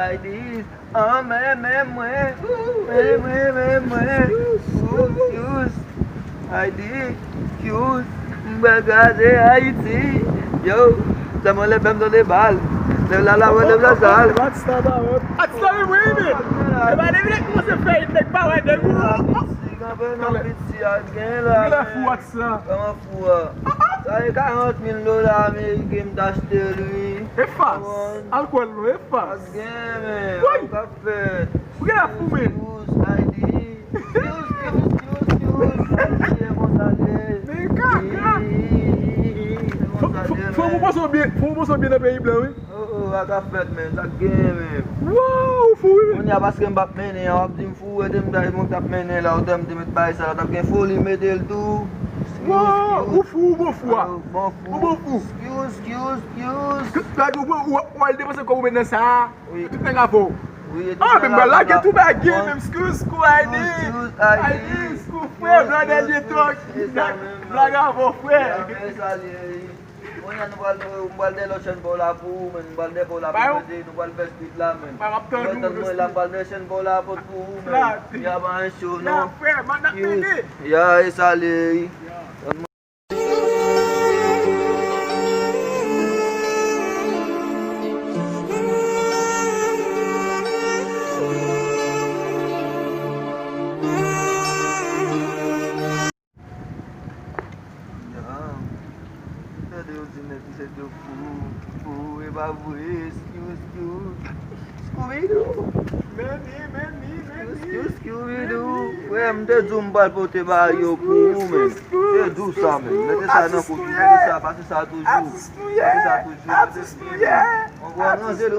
I this. Moi. Excuse. I did. Excuse. Bagage Haïti. Yo, ça me lève même dans les balles. Lève la salle. What's that about? What's that with? Mas nem que você fez, tem que falar, tem que what's that? Comment fou? Ça est 40 000 dollars américains d'acheter lui. É fácil. Álcool não é fácil. Again, Oi. man. Café. Por que é fumê? Excuse, ID. Excuse. Vem cá. Fomos subir na pays blanc, oui? Oh, I got fed, man. That game, man. Uau, fui. On y a parce que m'bap mené, on dit m'fou, dem da mon tap mené là, on dem de mettre bail ça, tap gen folie mettre le tout. Uau, o fou, Bon fou. Excuse. Tá do o ele você como vendo essa. Oui. Tu tem avô. Oui, Ah, mais lá que tu vai aqui, Bon. mesmo excuse com ID. ID, excuse, frère, brother de truck. Blaga avô, frère. On y a nous bal de lotion pour la pour, men bal de pour la pour, nous bal faire speed là, men. Moi la bal de chaîne pour la pour, men. Ya ba un show, Não, non? frère, mas não tem. Ya, e salé. Deus, você deu fou, evacuei, excuse. Scooby-Doo. Scooby-Doo. Ouais, m'te zoom bal pour te barrer pour, men. C'est doux ça, men. Mettez ça dans le couteau, mettez ça, passez ça toujours. On va ranger.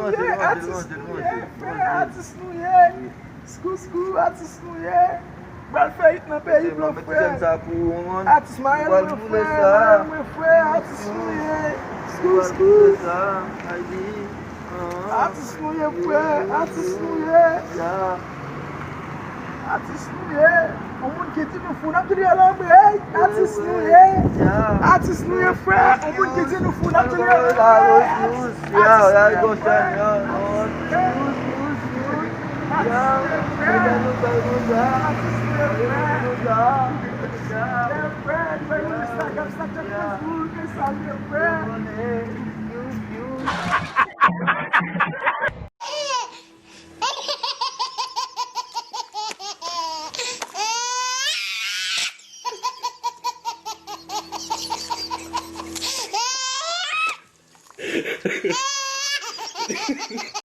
Bal feito na pays blanc, frère. Ça pour moi. Atis Mael, meu frère, Atis Nouye. Excuse. Atis Nouye, frère, Atis Nouye. O mundo que tinha no fundo, não queria lembrar. Atis Nouye, frère. O mundo que tinha no fundo, não queria